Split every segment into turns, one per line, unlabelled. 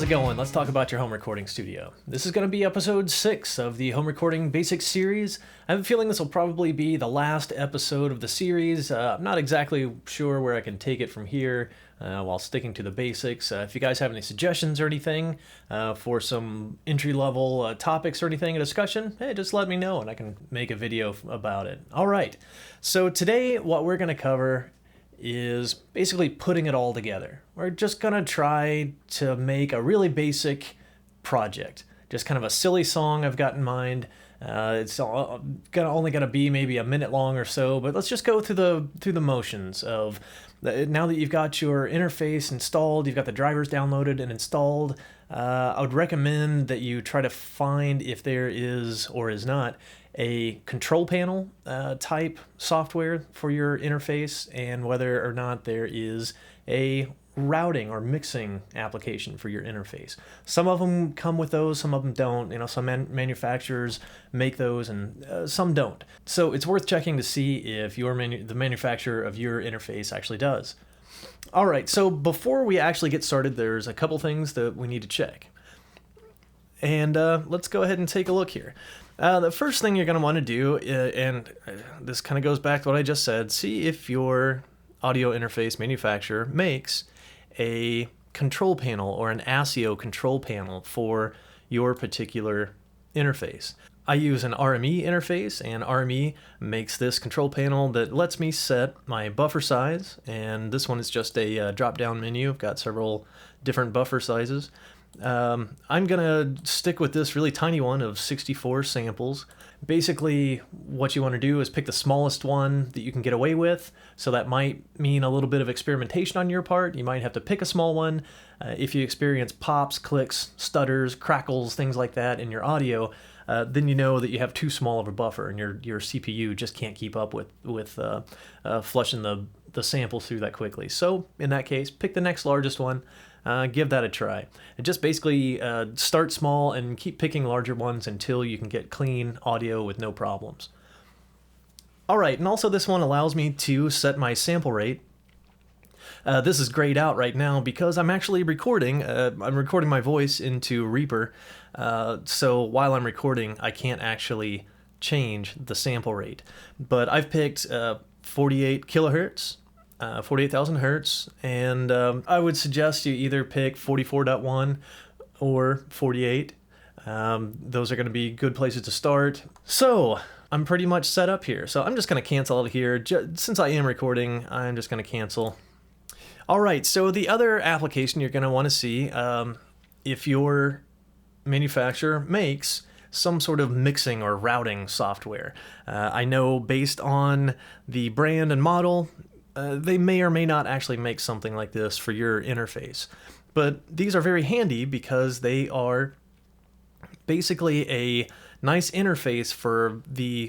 it going? Let's talk about your home recording studio. This is going to be episode 6 of the Home Recording Basics series. I have a feeling this will probably be the last episode of the series. I'm not exactly sure where I can take it from here while sticking to the basics. If you guys have any suggestions or anything for some entry-level topics or anything, a discussion, hey, just let me know and I can make a video about it. All right, so today what we're going to cover is basically putting it all together. We're just gonna try to make a really basic project, just kind of a silly song I've got in mind. It's only gonna be maybe a minute long or so, but let's just go through the motions of now that you've got your interface installed, you've got the drivers downloaded and installed. I would recommend that you try to find if there is or is not a control panel type software for your interface, and whether or not there is a routing or mixing application for your interface. Some of them come with those, some of them don't. You know, some manufacturers make those and some don't. So it's worth checking to see if the manufacturer of your interface actually does. All right, so before we actually get started, there's a couple things that we need to check. And let's go ahead and take a look here. The first thing you're going to want to do, and this kind of goes back to what I just said, see if your audio interface manufacturer makes a control panel or an ASIO control panel for your particular interface. I use an RME interface, and RME makes this control panel that lets me set my buffer size, and this one is just a drop-down menu. I've got several different buffer sizes. I'm gonna stick with this really tiny one of 64 samples. Basically, what you want to do is pick the smallest one that you can get away with, so that might mean a little bit of experimentation on your part. You might have to pick a small one. If you experience pops, clicks, stutters, crackles, things like that in your audio, then you know that you have too small of a buffer and your CPU just can't keep up with flushing the samples through that quickly. So in that case, pick the next largest one. Give that a try. And just basically start small and keep picking larger ones until you can get clean audio with no problems. All right, and also this one allows me to set my sample rate. This is grayed out right now because I'm actually recording. I'm recording my voice into Reaper, so while I'm recording, I can't actually change the sample rate. But I've picked 48 kilohertz. 48,000 hertz, and I would suggest you either pick 44.1 or 48. Those are going to be good places to start. So I'm pretty much set up here. So I'm just going to cancel it here. Since I am recording, I'm just going to cancel. All right, so the other application you're going to want to see if your manufacturer makes some sort of mixing or routing software. I know based on the brand and model, they may or may not actually make something like this for your interface. But these are very handy because they are basically a nice interface for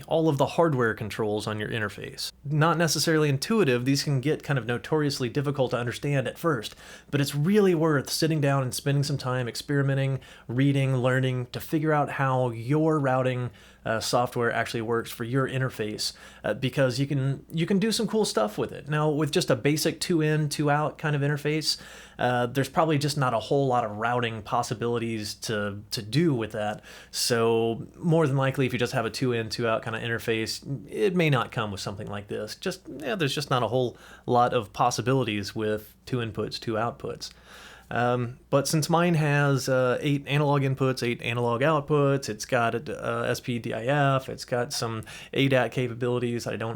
all of the hardware controls on your interface. Not necessarily intuitive. These can get kind of notoriously difficult to understand at first, but it's really worth sitting down and spending some time experimenting, reading, learning to figure out how your routing software actually works for your interface, because you can do some cool stuff with it. Now, with just a basic 2-in, 2-out kind of interface, there's probably just not a whole lot of routing possibilities to do with that. So more than likely, if you just have a 2-in, 2-out kind of interface, it may not come with something like this. There's just not a whole lot of possibilities with 2 inputs, 2 outputs. But since mine has 8 analog inputs, 8 analog outputs, it's got a SPDIF, it's got some ADAT capabilities that I'm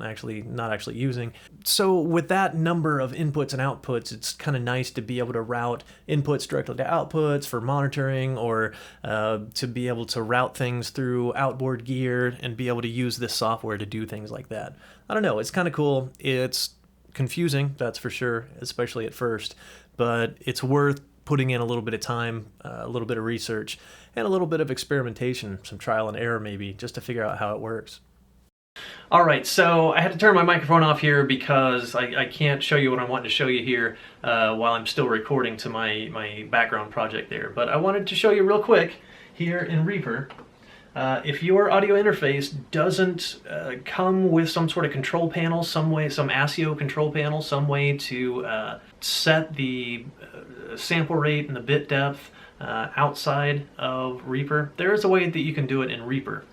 not actually using. So with that number of inputs and outputs, it's kind of nice to be able to route inputs directly to outputs for monitoring, or to be able to route things through outboard gear and be able to use this software to do things like that. I don't know, it's kind of cool. It's confusing, that's for sure, especially at first, but it's worth putting in a little bit of time, a little bit of research, and a little bit of experimentation, some trial and error maybe, just to figure out how it works. All right, so I had to turn my microphone off here because I can't show you what I wanted to show you here while I'm still recording to my background project there. But I wanted to show you real quick here in Reaper. If your audio interface doesn't come with some sort of control panel, some ASIO control panel, some way to set the sample rate and the bit depth, outside of Reaper, there is a way that you can do it in Reaper.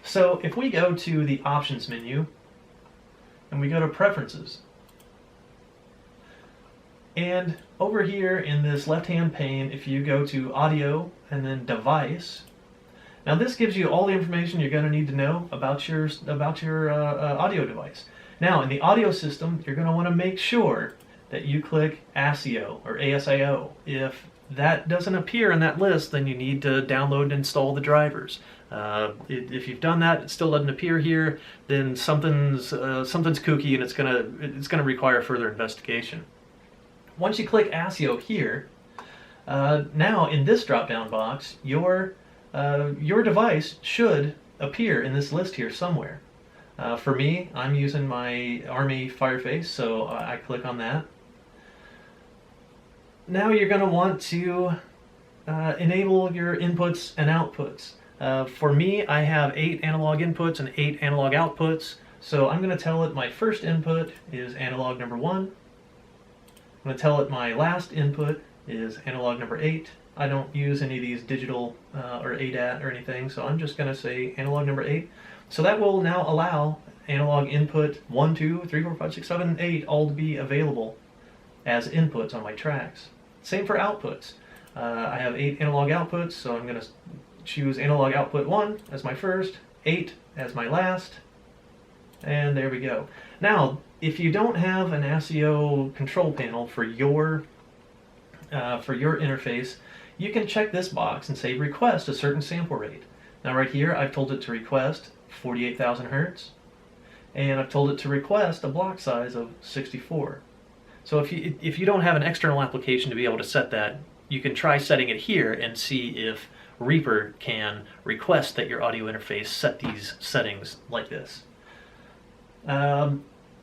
So if we go to the Options menu, and we go to Preferences, and over here in this left-hand pane, if you go to Audio and then Device, now this gives you all the information you're going to need to know about your audio device. Now in the audio system, you're going to want to make sure that you click ASIO or ASIO. If that doesn't appear in that list, then you need to download and install the drivers. If you've done that, it still doesn't appear here, then something's kooky, and it's gonna require further investigation. Once you click ASIO here, now in this drop-down box, your device should appear in this list here somewhere. For me, I'm using my Army Fireface, so I click on that. Now you're going to want to enable your inputs and outputs. For me, I have 8 analog inputs and 8 analog outputs, so I'm going to tell it my first input is analog number 1. I'm going to tell it my last input is analog number 8. I don't use any of these digital or ADAT or anything, so I'm just going to say analog number 8. So that will now allow analog input 1, 2, 3, 4, 5, 6, 7, 8 all to be available as inputs on my tracks. Same for outputs. I have 8 analog outputs, so I'm going to choose analog output 1 as my first, 8 as my last, and there we go. Now, if you don't have an ASIO control panel for your interface, you can check this box and say request a certain sample rate. Now right here, I've told it to request 48,000 Hertz, and I've told it to request a block size of 64. So if you don't have an external application to be able to set that, you can try setting it here and see if Reaper can request that your audio interface set these settings like this.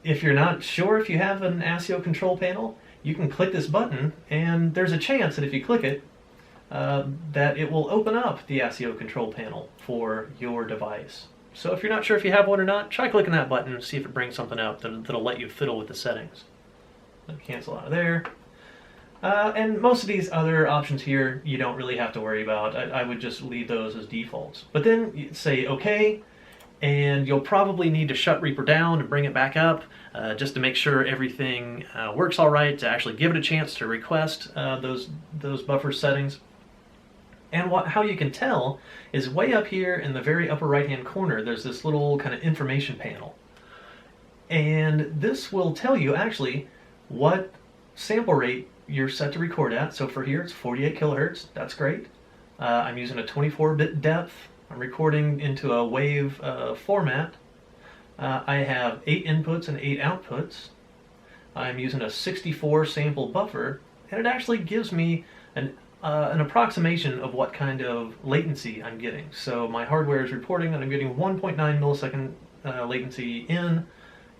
If you're not sure if you have an ASIO control panel, you can click this button, and there's a chance that if you click it, that it will open up the ASIO control panel for your device. So if you're not sure if you have one or not, try clicking that button and see if it brings something up that'll let you fiddle with the settings. Cancel out of there. And most of these other options here, you don't really have to worry about. I would just leave those as defaults. But then you say OK, and you'll probably need to shut Reaper down and bring it back up just to make sure everything works all right, to actually give it a chance to request those buffer settings. And how you can tell is way up here in the very upper right-hand corner, there's this little kind of information panel. And this will tell you actually what sample rate you're set to record at. So for here, it's 48 kilohertz. That's great. I'm using a 24-bit depth. I'm recording into a wave format. I have 8 inputs and 8 outputs. I'm using a 64 sample buffer, and it actually gives me an approximation of what kind of latency I'm getting. So my hardware is reporting that I'm getting 1.9 millisecond latency in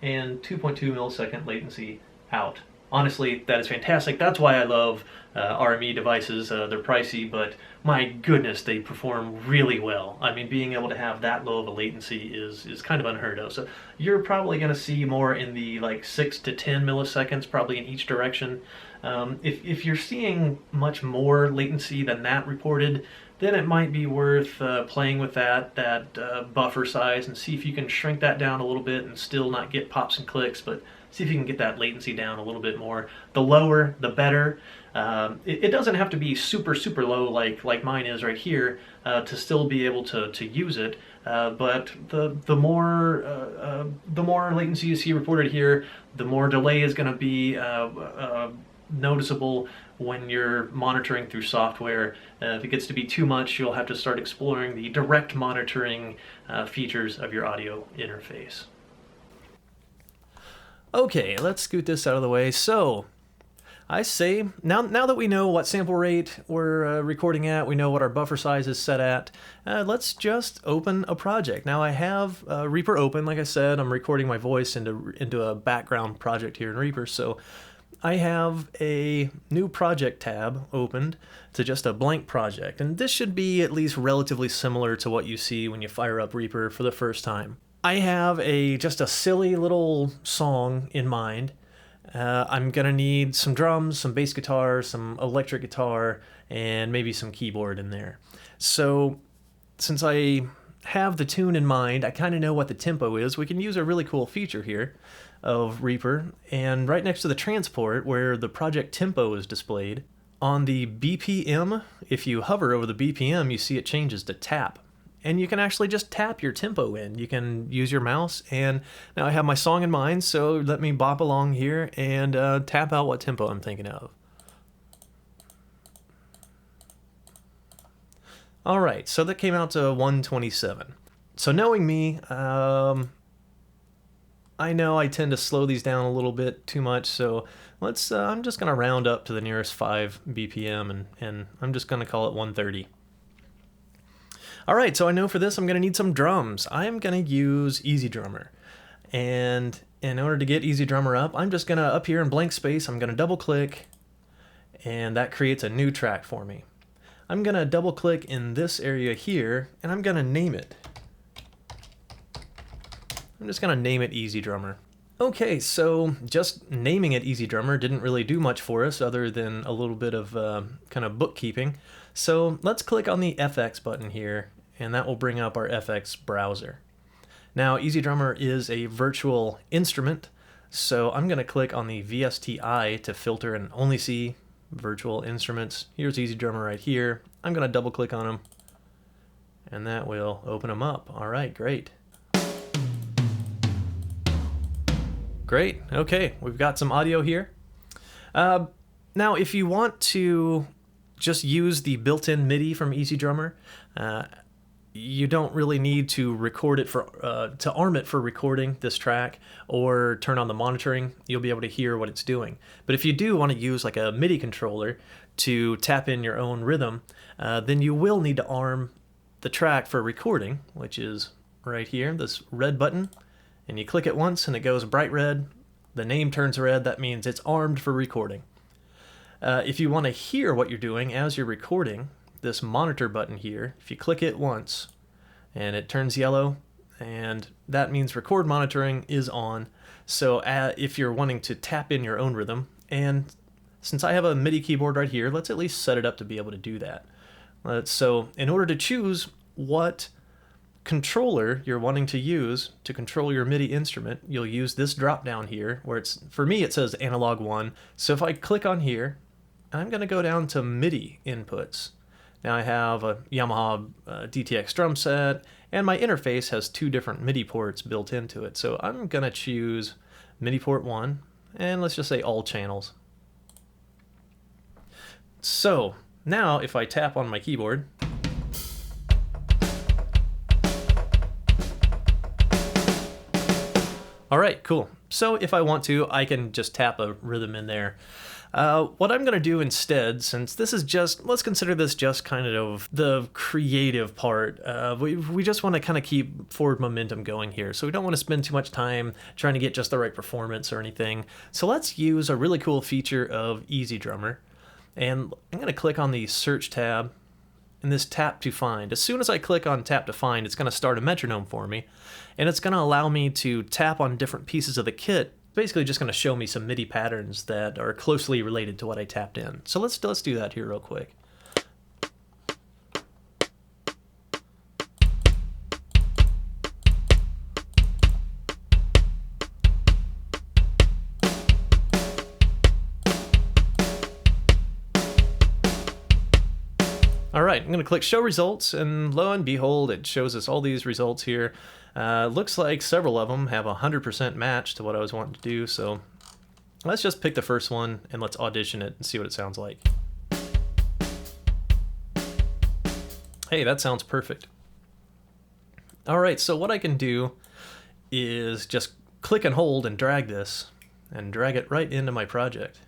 and 2.2 millisecond latency out. Honestly, that is fantastic. That's why I love RME devices. They're pricey, but my goodness, they perform really well. I mean, being able to have that low of a latency is kind of unheard of. So you're probably going to see more in the like 6 to 10 milliseconds, probably in each direction. If you're seeing much more latency than that reported, then it might be worth playing with that buffer size and see if you can shrink that down a little bit and still not get pops and clicks, but see if you can get that latency down a little bit more. The lower, the better. It doesn't have to be super, super low like mine is right here to still be able to use it. But the more latency you see reported here, the more delay is going to be noticeable when you're monitoring through software. If it gets to be too much, you'll have to start exploring the direct monitoring features of your audio interface. Okay, let's scoot this out of the way. So, I say, now that we know what sample rate we're recording at, we know what our buffer size is set at, let's just open a project. Now I have Reaper open, like I said, I'm recording my voice into a background project here in Reaper, so I have a new project tab opened to just a blank project, and this should be at least relatively similar to what you see when you fire up Reaper for the first time. I have just a silly little song in mind. I'm gonna need some drums, some bass guitar, some electric guitar, and maybe some keyboard in there. So since I have the tune in mind, I kind of know what the tempo is, we can use a really cool feature here of Reaper, and right next to the transport where the project tempo is displayed, on the BPM, if you hover over the BPM, you see it changes to tap. And you can actually just tap your tempo in. You can use your mouse, and now I have my song in mind, so let me bop along here and tap out what tempo I'm thinking of. Alright, so that came out to 127. So knowing me, I know I tend to slow these down a little bit too much, so let's. I'm just going to round up to the nearest 5 BPM, and I'm just going to call it 130. Alright, so I know for this I'm going to need some drums. I'm going to use Easy Drummer. And in order to get Easy Drummer up, I'm just going to, up here in blank space, I'm going to double click, and that creates a new track for me. I'm going to double click in this area here, and I'm going to name it. I'm just going to name it Easy Drummer. Okay, so just naming it Easy Drummer didn't really do much for us other than a little bit of kind of bookkeeping. So let's click on the FX button here, and that will bring up our FX browser. Now, Easy Drummer is a virtual instrument, so I'm going to click on the VSTI to filter and only see virtual instruments. Here's Easy Drummer right here. I'm going to double click on them, and that will open them up. All right, great. Great, okay, we've got some audio here. Now, if you want to just use the built-in MIDI from Easy Drummer, you don't really need to record it to arm it for recording this track or turn on the monitoring. You'll be able to hear what it's doing. But if you do want to use like a MIDI controller to tap in your own rhythm, then you will need to arm the track for recording, which is right here, this red button. And you click it once and it goes bright red. The name turns red. That means it's armed for recording. If you want to hear what you're doing as you're recording, this monitor button here, if you click it once and it turns yellow, and that means record monitoring is on. So if you're wanting to tap in your own rhythm, and since I have a MIDI keyboard right here, let's at least set it up to be able to do that. So in order to choose what controller you're wanting to use to control your MIDI instrument, you'll use this drop down here where it's, for me it says analog 1. So if I click on here, I'm going to go down to MIDI inputs. Now I have a Yamaha DTX drum set, and my interface has 2 different MIDI ports built into it. So I'm going to choose MIDI port 1, and let's just say all channels. So now if I tap on my keyboard, all right, cool. So if I want to, I can just tap a rhythm in there. What I'm going to do instead, since this is just, let's consider this just kind of the creative part. We just want to kind of keep forward momentum going here. So we don't want to spend too much time trying to get just the right performance or anything. So let's use a really cool feature of Easy Drummer. And I'm going to click on the search tab and this tap to find. As soon as I click on tap to find, it's going to start a metronome for me, and it's going to allow me to tap on different pieces of the kit. Basically just going to show me some MIDI patterns that are closely related to what I tapped in. So let's do that here real quick. All right, I'm going to click Show Results, and lo and behold, it shows us all these results here. Looks like several of them have 100% match to what I was wanting to do, so let's just pick the first one and let's audition it and see what it sounds like. Hey, that sounds perfect. All right, so what I can do is just click and hold and drag this, and drag it right into my project.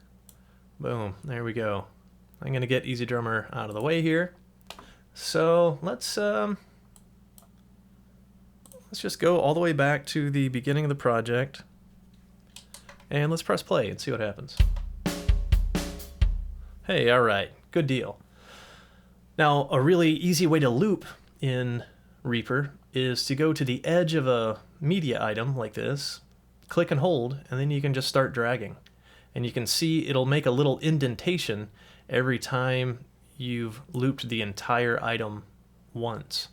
Boom, there we go. I'm going to get Easy Drummer out of the way here. So let's just go all the way back to the beginning of the project, and let's press play and see what happens. Hey, all right, good deal. Now, a really easy way to loop in Reaper is to go to the edge of a media item like this, click and hold, and then you can just start dragging. and you can see it'll make a little indentation every time you've looped the entire item once.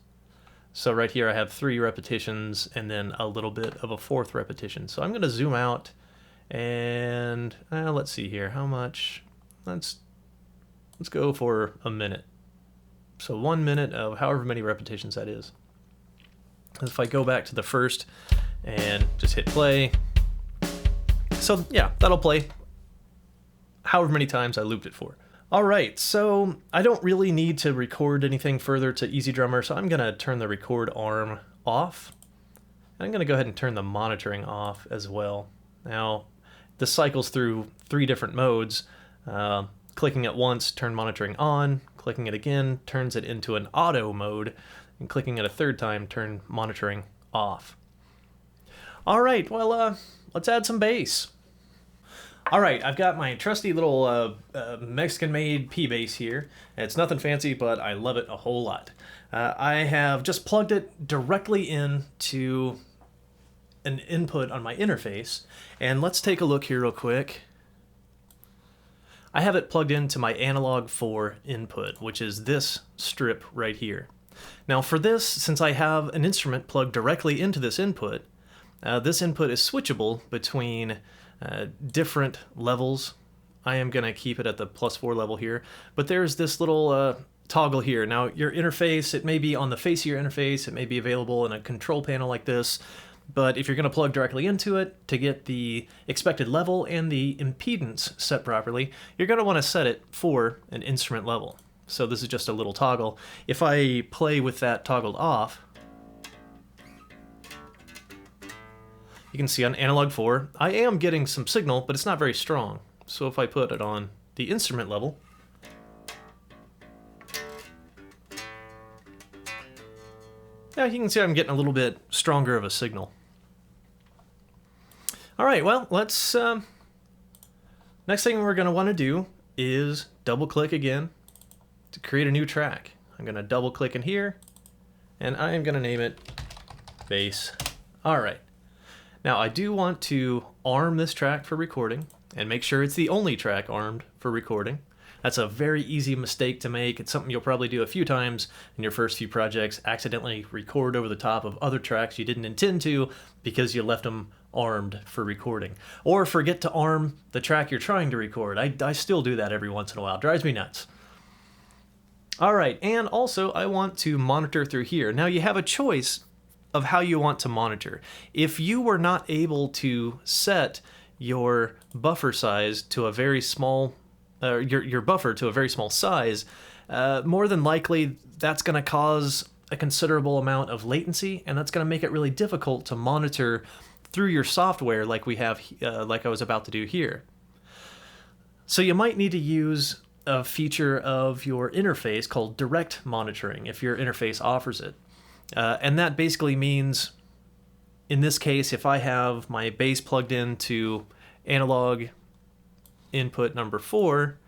So right here I have 3 repetitions and then a little bit of a 4th repetition. So I'm going to zoom out and let's see here, how much? Let's go for a minute. So 1 minute of however many repetitions that is. If I go back to the first and just hit play, so yeah, that'll play however many times I looped it for. All right, so I don't really need to record anything further to EZdrummer, so I'm gonna turn the record arm off. I'm gonna go ahead and turn the monitoring off as well. Now, this cycles through 3 different modes. Clicking it once, turn monitoring on. Clicking it again, turns it into an auto mode. And clicking it a 3rd time, turn monitoring off. All right, well, let's add some bass. All right, I've got my trusty little Mexican-made P bass here. It's nothing fancy, but I love it a whole lot. I have just plugged it directly into an input on my interface, and let's take a look here real quick. I have it plugged into my analog 4 input, which is this strip right here. Now for this, since I have an instrument plugged directly into this input is switchable between different levels. I am going to keep it at the +4 level here, but there's this little toggle here. Now your interface, it may be on the face of your interface, it may be available in a control panel like this, but if you're going to plug directly into it to get the expected level and the impedance set properly, you're going to want to set it for an instrument level. So this is just a little toggle. If I play with that toggled off, you can see on analog 4, I am getting some signal, but it's not very strong. So if I put it on the instrument level, yeah, you can see I'm getting a little bit stronger of a signal. All right, well, let's, next thing we're gonna wanna do is double click again to create a new track. I'm gonna double click in here, and I am gonna name it bass. All right. Now I do want to arm this track for recording and make sure it's the only track armed for recording. That's a very easy mistake to make. It's something you'll probably do a few times in your first few projects, accidentally record over the top of other tracks you didn't intend to because you left them armed for recording. Or forget to arm the track you're trying to record. I still do that every once in a while. It drives me nuts. All right, and also I want to monitor through here. Now you have a choice of how you want to monitor. If you were not able to set your buffer size to a very small, your buffer to a very small size, more than likely that's going to cause a considerable amount of latency, and that's going to make it really difficult to monitor through your software like we have, like I was about to do here. So you might need to use a feature of your interface called direct monitoring if your interface offers it. And that basically means, in this case, if I have my bass plugged into analog input number 4,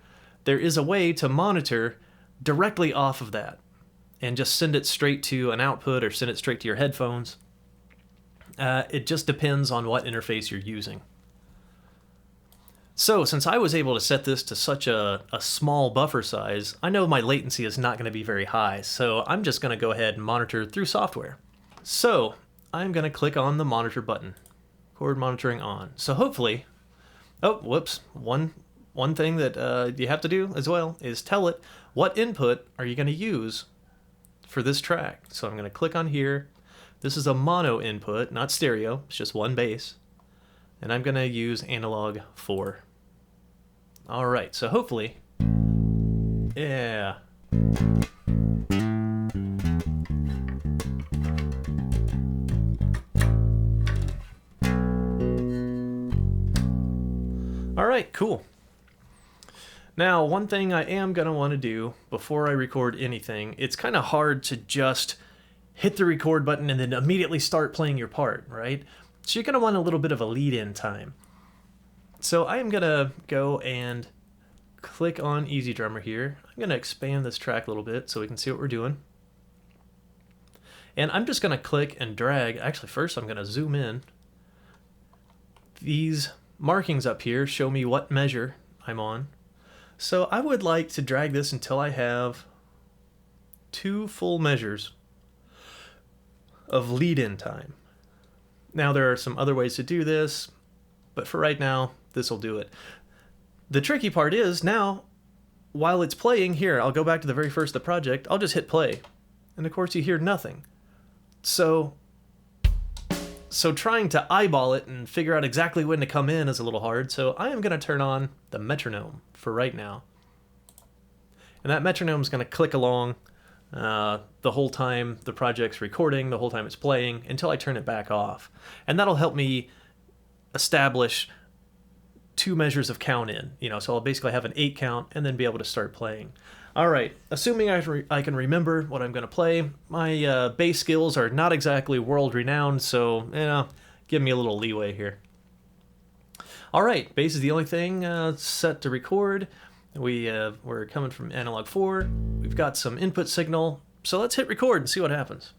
there is a way to monitor directly off of that and just send it straight to an output or send it straight to your headphones. It just depends on what interface you're using. So since I was able to set this to such a small buffer size, I know my latency is not going to be very high, so I'm just going to go ahead and monitor through software. So I'm going to click on the monitor button, chord monitoring on. So hopefully, oh, whoops, one thing that you have to do as well is tell it what input are you going to use for this track. So I'm going to click on here. This is a mono input, not stereo, it's just one bass. And I'm going to use analog 4. All right, so hopefully, yeah. All right, cool. Now, one thing I am going to want to do before I record anything, it's kind of hard to just hit the record button and then immediately start playing your part, right? So you're going to want a little bit of a lead-in time. So I am going to go and click on EZdrummer here. I'm going to expand this track a little bit so we can see what we're doing. And I'm just going to click and drag. Actually, first I'm going to zoom in these markings up here show me what measure I'm on. So I would like to drag this until I have 2 full measures of lead-in time. Now there are some other ways to do this, but for right now, this will do it. The tricky part is now, while it's playing here, I'll go back to the very first of the project, I'll just hit play. And of course you hear nothing. So trying to eyeball it and figure out exactly when to come in is a little hard, so I am going to turn on the metronome for right now. And that metronome is going to click along the whole time the project's recording, the whole time it's playing, until I turn it back off. And that'll help me establish 2 measures of count in, so I'll basically have an 8 count and then be able to start playing. All right, assuming I can remember what I'm going to play, my bass skills are not exactly world-renowned, so give me a little leeway here. All right, bass is the only thing set to record. We're coming from analog 4. We've got some input signal, so let's hit record and see what happens.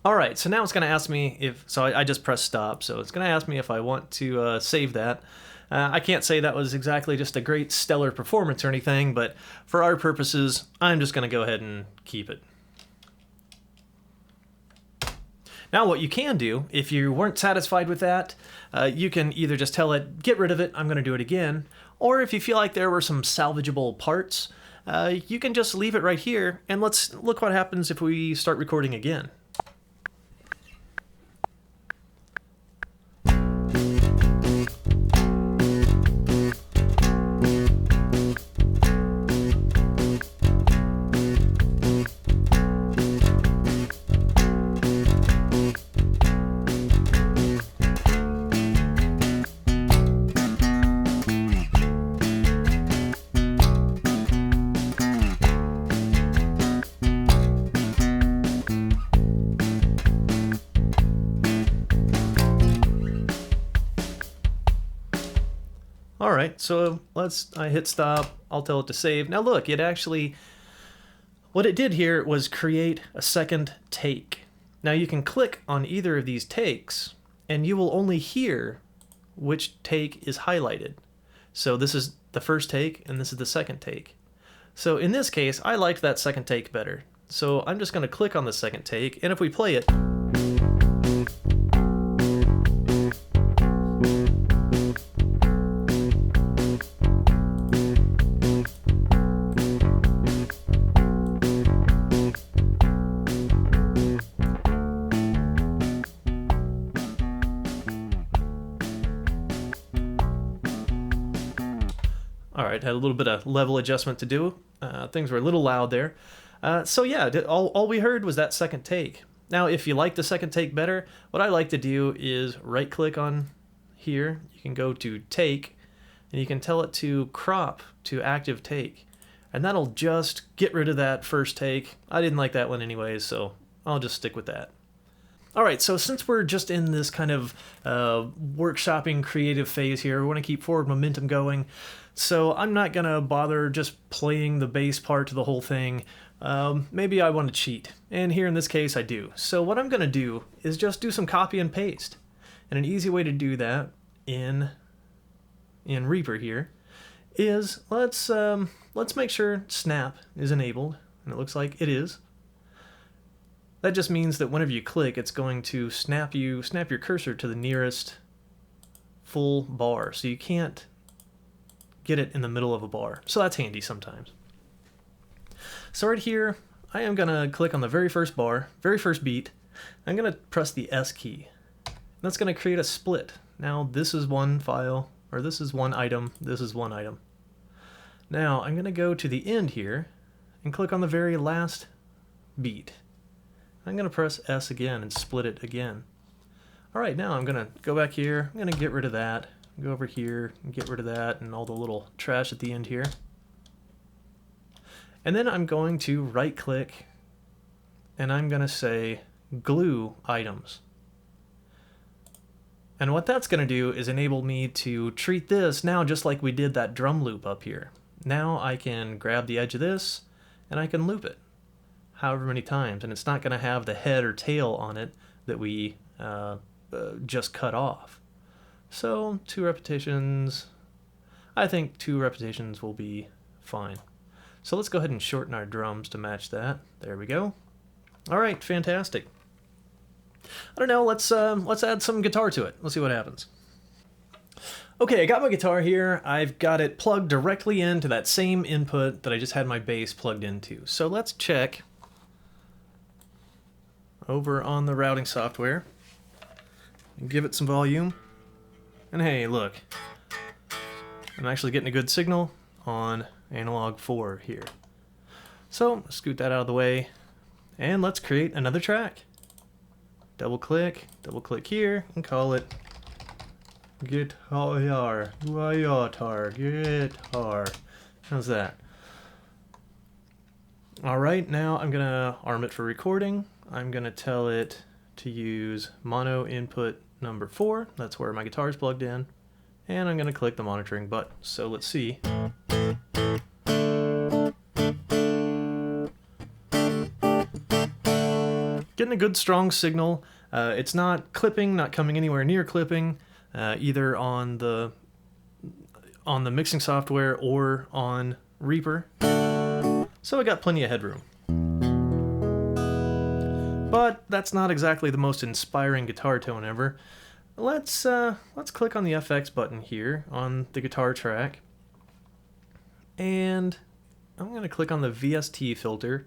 All right, so now it's going to ask me if, so I just pressed stop, so it's going to ask me if I want to save that. I can't say that was exactly just a great stellar performance or anything, but for our purposes, I'm just going to go ahead and keep it. Now what you can do, if you weren't satisfied with that, you can either just tell it, get rid of it, I'm going to do it again, or if you feel like there were some salvageable parts, you can just leave it right here, and let's look what happens if we start recording again. All right, so I hit stop, I'll tell it to save. Now look, what it did here was create a second take. Now you can click on either of these takes and you will only hear which take is highlighted. So this is the first take and this is the second take. So in this case, I liked that second take better. So I'm just gonna click on the second take, and if we play it, all right, had a little bit of level adjustment to do. Things were a little loud there. So yeah, all we heard was that second take. Now, if you like the second take better, what I like to do is right-click on here. You can go to take, and you can tell it to crop to active take. And that'll just get rid of that first take. I didn't like that one anyways, so I'll just stick with that. All right, so since we're just in this kind of workshopping creative phase here, we want to keep forward momentum going. So I'm not going to bother just playing the bass part to the whole thing. Maybe I want to cheat, and here in this case I do. So what I'm going to do is just do some copy and paste. And an easy way to do that in Reaper here is let's make sure snap is enabled, and it looks like it is. That just means that whenever you click, it's going to snap your cursor to the nearest full bar, so you can't get it in the middle of a bar. So that's handy sometimes. So right here, I am gonna click on the very first bar, very first beat. I'm gonna press the S key. That's gonna create a split. Now this is one file, or this is one item, this is one item. Now I'm gonna go to the end here and click on the very last beat. I'm going to press S again and split it again. All right, now I'm going to go back here. I'm going to get rid of that. Go over here and get rid of that and all the little trash at the end here. And then I'm going to right click and I'm going to say glue items. And what that's going to do is enable me to treat this now just like we did that drum loop up here. Now I can grab the edge of this and I can loop it however many times, and it's not going to have the head or tail on it that we just cut off. So 2 repetitions, I think 2 repetitions will be fine. So let's go ahead and shorten our drums to match that. There we go. All right, fantastic. I don't know, let's add some guitar to it. Let's see what happens. Okay, I got my guitar here. I've got it plugged directly into that same input that I just had my bass plugged into. So let's check over on the routing software and give it some volume. And hey, look, I'm actually getting a good signal on analog 4 here. So scoot that out of the way and let's create another track. Double click here and call it guitar, guitar. How's that? All right, now I'm gonna arm it for recording. I'm gonna tell it to use mono input number 4. That's where my guitar is plugged in. And I'm gonna click the monitoring button. So let's see. Getting a good strong signal. It's not clipping, not coming anywhere near clipping, either on the mixing software or on Reaper. So I got plenty of headroom. But that's not exactly the most inspiring guitar tone ever. Let's click on the FX button here on the guitar track. And I'm going to click on the VST filter.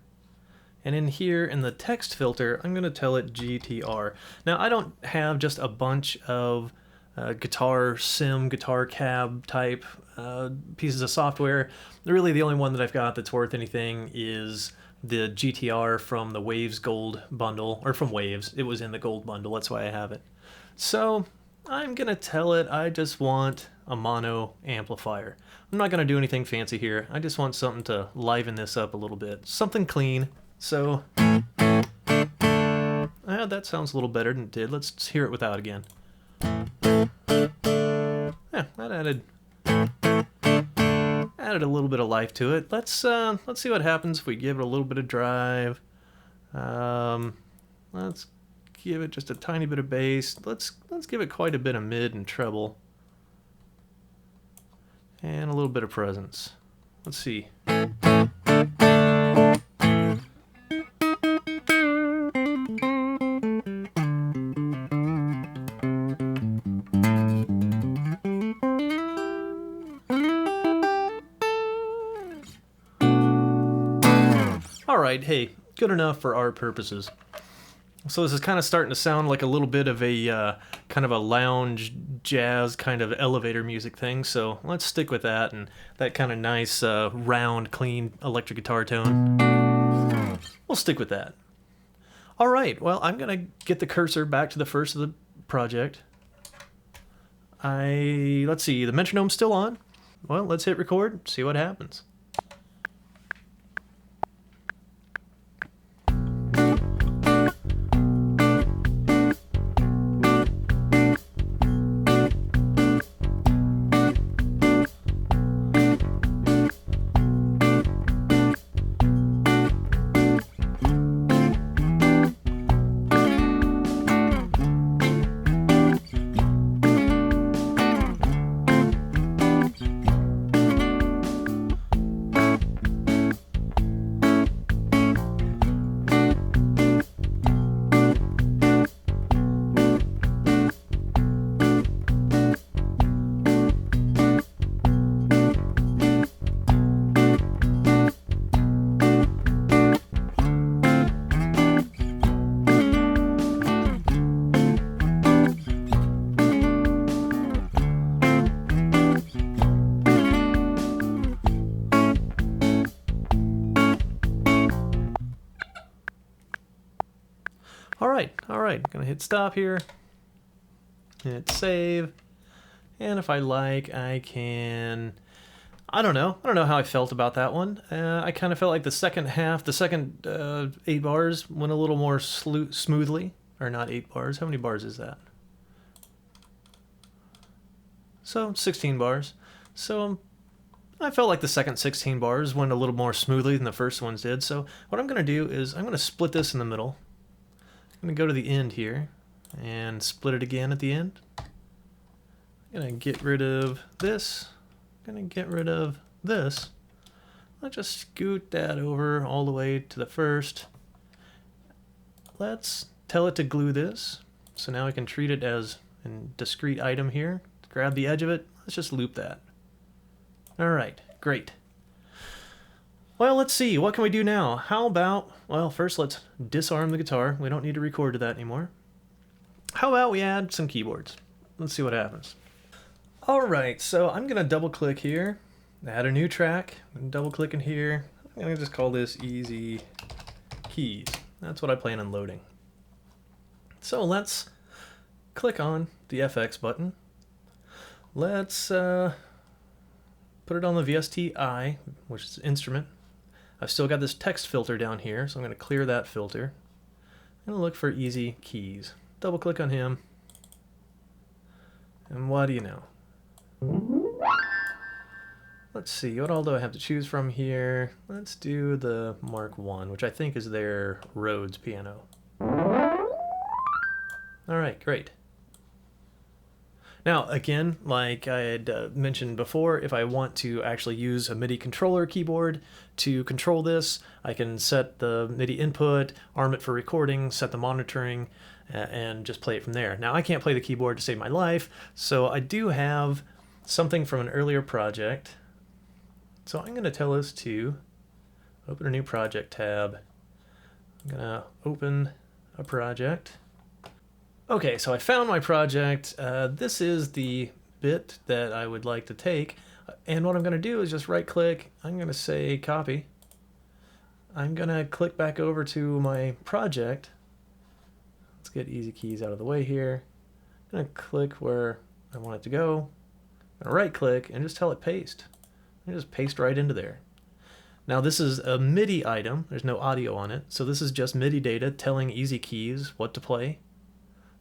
And in here, in the text filter, I'm going to tell it GTR. Now, I don't have just a bunch of guitar sim, guitar cab type pieces of software. Really, the only one that I've got that's worth anything is the GTR from the Waves Gold bundle, or from Waves. It was in the Gold bundle, that's why I have it. So I'm going to tell it I just want a mono amplifier. I'm not going to do anything fancy here. I just want something to liven this up a little bit. Something clean. So, that sounds a little better than it did. Let's hear it without again. Yeah, that added a little bit of life to it. Let's see what happens if we give it a little bit of drive. Let's give it just a tiny bit of bass. Let's give it quite a bit of mid and treble, and a little bit of presence. Let's see. Alright, hey, good enough for our purposes. So this is kind of starting to sound like a little bit of a kind of a lounge jazz kind of elevator music thing, so let's stick with that and that kind of nice round, clean electric guitar tone. We'll stick with that. Alright, well, I'm going to get the cursor back to the first of the project. Let's see, the metronome's still on. Well, let's hit record, see what happens. All right, gonna hit stop here, hit save, and if I like, I can, I don't know how I felt about that one. I kind of felt like the second half, the second 8 bars went a little more smoothly, or not 8 bars, how many bars is that? So 16 bars. So I felt like the second 16 bars went a little more smoothly than the first ones did. So what I'm gonna do is I'm gonna split this in the middle. I'm going to go to the end here and split it again at the end. I'm going to get rid of this. I'm going to get rid of this. I'll just scoot that over all the way to the first. Let's tell it to glue this. So now I can treat it as a discrete item here. Grab the edge of it. Let's just loop that. All right, great. Well, let's see, what can we do now? How about, well, first let's disarm the guitar. We don't need to record to that anymore. How about we add some keyboards? Let's see what happens. All right, so I'm gonna double click here, add a new track, and double click in here. I'm gonna just call this Easy Keys. That's what I plan on loading. So let's click on the FX button. Let's put it on the VST-I, which is instrument. I've still got this text filter down here, so I'm going to clear that filter. I'm going to look for Easy Keys. Double click on him. And what do you know? Let's see, what all do I have to choose from here? Let's do the Mark I, which I think is their Rhodes piano. Alright, great. Now, again, like I had mentioned before, if I want to actually use a MIDI controller keyboard to control this, I can set the MIDI input, arm it for recording, set the monitoring, and just play it from there. Now, I can't play the keyboard to save my life, so I do have something from an earlier project. So I'm going to tell us to open a new project tab. I'm going to open a project. Okay, so I found my project. This is the bit that I would like to take. And what I'm going to do is just right click. I'm going to say copy. I'm going to click back over to my project. Let's get Easy Keys out of the way here. I'm going to click where I want it to go. I'm going to right click and just tell it paste. And just paste right into there. Now this is a MIDI item. There's no audio on it. So this is just MIDI data telling Easy Keys what to play.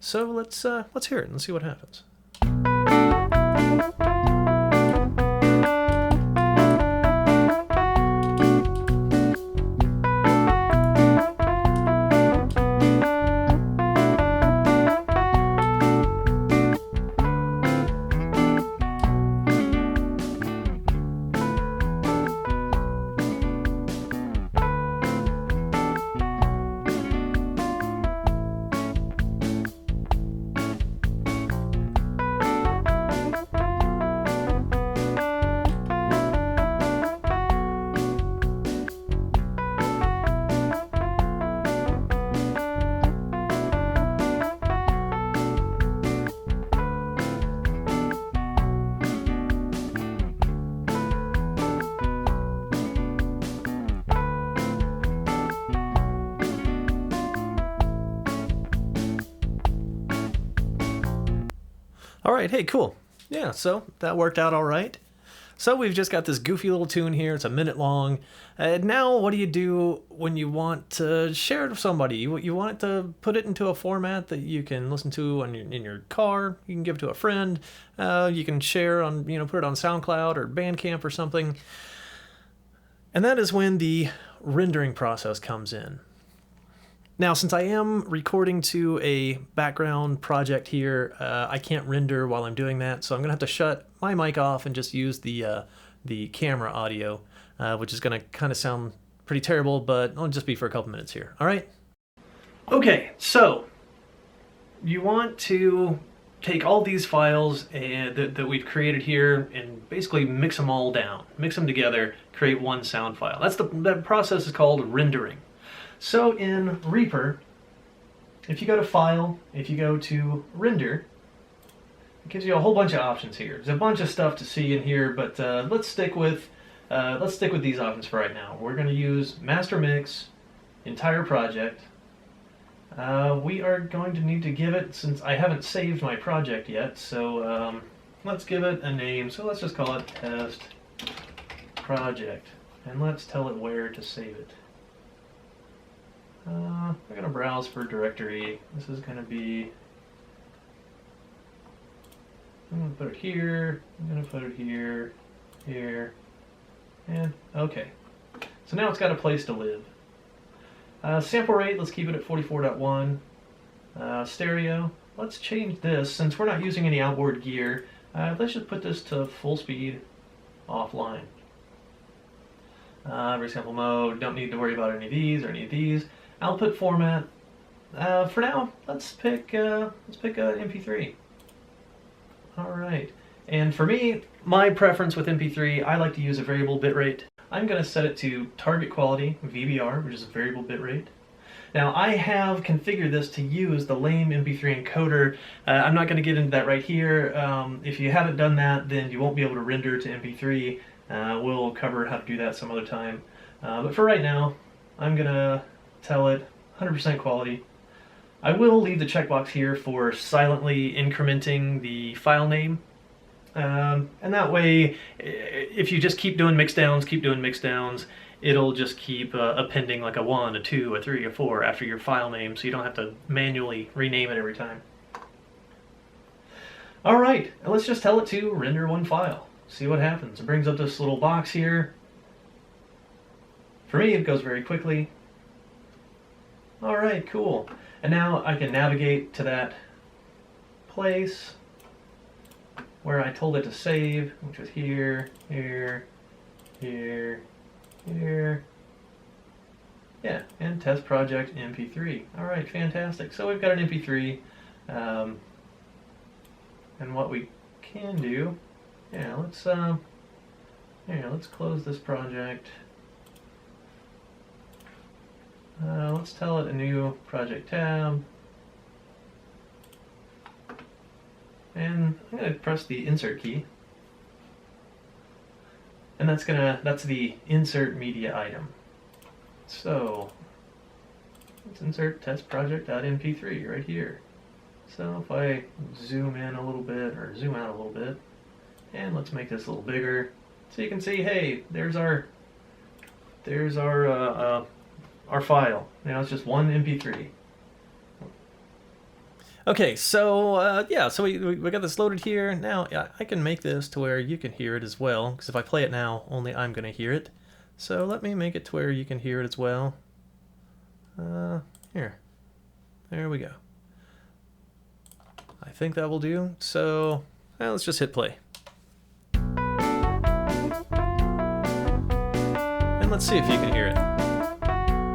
So let's hear it and see what happens. All right, hey, cool. Yeah, so that worked out all right. So we've just got this goofy little tune here. It's a minute long. Now what do you do when you want to share it with somebody? You want to put it into a format that you can listen to in your car. You can give it to a friend. You can share on, put it on SoundCloud or Bandcamp or something. And that is when the rendering process comes in. Now, since I am recording to a background project here, I can't render while I'm doing that, so I'm going to have to shut my mic off and just use the camera audio, which is going to kind of sound pretty terrible, but it'll just be for a couple minutes here. All right? Okay, so you want to take all these files that we've created here and basically mix them all down, mix them together, create one sound file. That process is called rendering. So in Reaper, if you go to File, if you go to Render, it gives you a whole bunch of options here. There's a bunch of stuff to see in here, but let's stick with these options for right now. We're going to use Master Mix, Entire Project, We are going to need to give it, since I haven't saved my project yet, so let's give it a name. So let's just call it test project, and let's tell it where to save it. We're going to browse for directory. This is going to be, I'm going to put it here, I'm going to put it here, here, and okay. So now it's got a place to live. Sample rate, let's keep it at 44.1. Stereo, let's change this. Since we're not using any outboard gear, let's just put this to full speed offline. Resample mode, don't need to worry about any of these or any of these. Output format, for now, let's pick a MP3. All right, and for me, my preference with MP3, I like to use a variable bitrate. I'm going to set it to target quality, VBR, which is a variable bitrate. Now, I have configured this to use the lame MP3 encoder. I'm not going to get into that right here. If you haven't done that, then you won't be able to render to MP3. We'll cover how to do that some other time. But for right now, I'm going to tell it 100% quality. I will leave the checkbox here for silently incrementing the file name. And that way, if you just keep doing mixdowns, it'll just keep appending like a 1, a 2, a 3, a 4 after your file name, so you don't have to manually rename it every time. Alright, and let's just tell it to render one file. See what happens. It brings up this little box here. For me, it goes very quickly. Alright, cool. And now I can navigate to that place where I told it to save, which was here, here, here, here. Yeah, and test project MP3. All right, fantastic. So we've got an MP3, and what we can do, yeah, let's close this project. Let's tell it a new project tab. And I'm going to press the insert key. And that's the insert media item. So let's insert test project.mp3 right here. So if I zoom in a little bit or zoom out a little bit, and let's make this a little bigger, so you can see, hey, there's our file. Now it's just one MP3. Okay, so yeah, so we got this loaded here. Now I can make this to where you can hear it as well, because if I play it now, only I'm going to hear it. So let me make it to where you can hear it as well. Here. There we go. I think that will do. So let's just hit play. And let's see if you can hear it.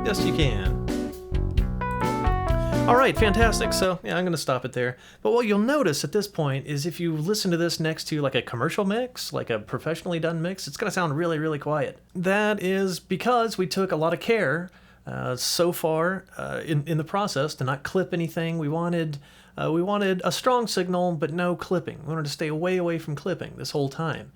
Yes, you can. Alright, fantastic. So, yeah, I'm going to stop it there. But what you'll notice at this point is if you listen to this next to like a commercial mix, like a professionally done mix, it's going to sound really, really quiet. That is because we took a lot of care so far in the process to not clip anything. We wanted a strong signal, but no clipping. We wanted to stay way away from clipping this whole time.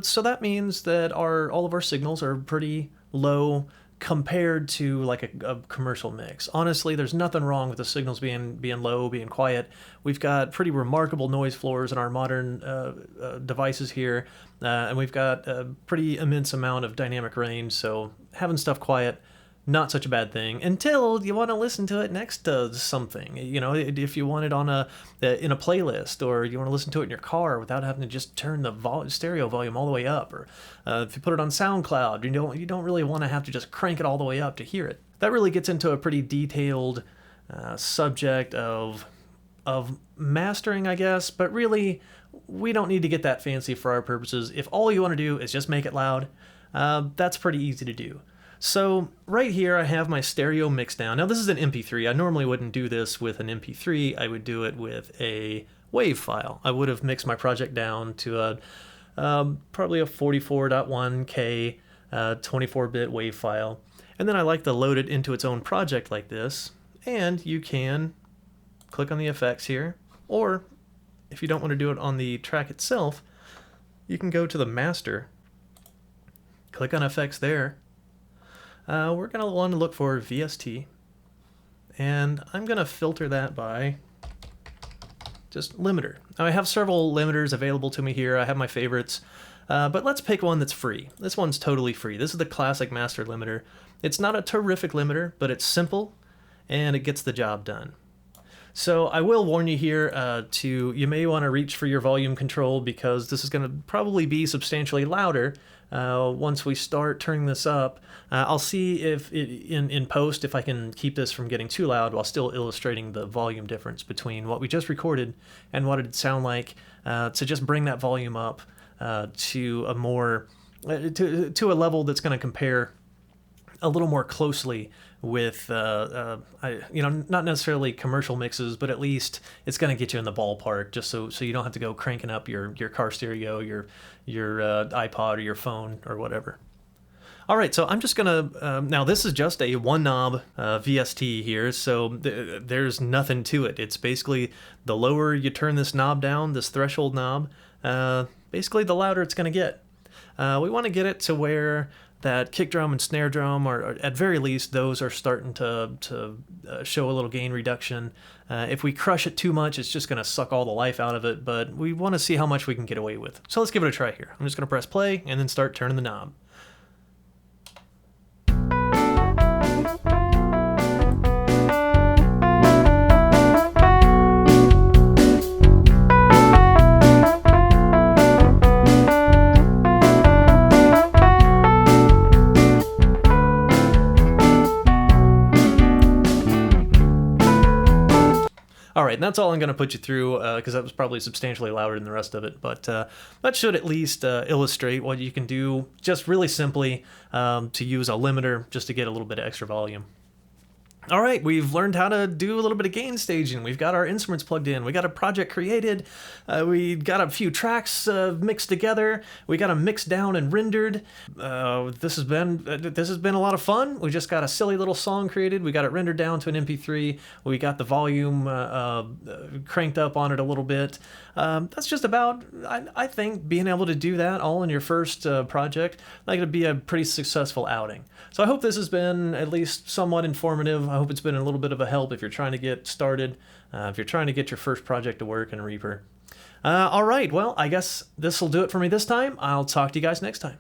So that means that all of our signals are pretty low compared to like a commercial mix. Honestly, there's nothing wrong with the signals being low, being quiet. We've got pretty remarkable noise floors in our modern devices here, and we've got a pretty immense amount of dynamic range, so having stuff quiet, not such a bad thing, until you want to listen to it next to something. You know, if you want it in a playlist, or you want to listen to it in your car without having to just turn the stereo volume all the way up, or if you put it on SoundCloud, you don't really want to have to just crank it all the way up to hear it. That really gets into a pretty detailed subject of mastering, I guess, but really we don't need to get that fancy for our purposes. If all you want to do is just make it loud, that's pretty easy to do. So right here I have my stereo mix down. Now this is an MP3. I normally wouldn't do this with an MP3. I would do it with a WAV file. I would have mixed my project down to probably a 44.1K 24-bit WAV file. And then I like to load it into its own project like this. And you can click on the effects here. Or if you don't want to do it on the track itself, you can go to the master, click on effects there. We're going to want to look for VST, and I'm going to filter that by just limiter. Now I have several limiters available to me here. I have my favorites, but let's pick one that's free. This one's totally free. This is the Classic Master limiter. It's not a terrific limiter, but it's simple and it gets the job done. So I will warn you here, you may want to reach for your volume control because this is going to probably be substantially louder once we start turning this up. I'll see if in post if I can keep this from getting too loud while still illustrating the volume difference between what we just recorded and what it'd sound like to just bring that volume up to a more to a level that's going to compare a little more closely with, not necessarily commercial mixes, but at least it's going to get you in the ballpark, just so you don't have to go cranking up your car stereo, your iPod or your phone or whatever. All right, so I'm just gonna, now this is just a one knob VST here, so there's nothing to it. It's basically the lower you turn this knob down, this threshold knob, basically the louder it's gonna get. We want to get it to where that kick drum and snare drum, or at very least, those are starting to show a little gain reduction. If we crush it too much, it's just going to suck all the life out of it, but we want to see how much we can get away with. So let's give it a try here. I'm just going to press play and then start turning the knob. All right, and that's all I'm going to put you through because that was probably substantially louder than the rest of it, but that should at least illustrate what you can do just really simply to use a limiter just to get a little bit of extra volume. All right, we've learned how to do a little bit of gain staging. We've got our instruments plugged in. We got a project created. We got a few tracks mixed together. We got them mixed down and rendered. This has been a lot of fun. We just got a silly little song created. We got it rendered down to an MP3. We got the volume cranked up on it a little bit. That's just about, I think, being able to do that all in your first project, like it'd be a pretty successful outing. So I hope this has been at least somewhat informative. I hope it's been a little bit of a help if you're trying to get started, if you're trying to get your first project to work in Reaper. All right, well, I guess this will do it for me this time. I'll talk to you guys next time.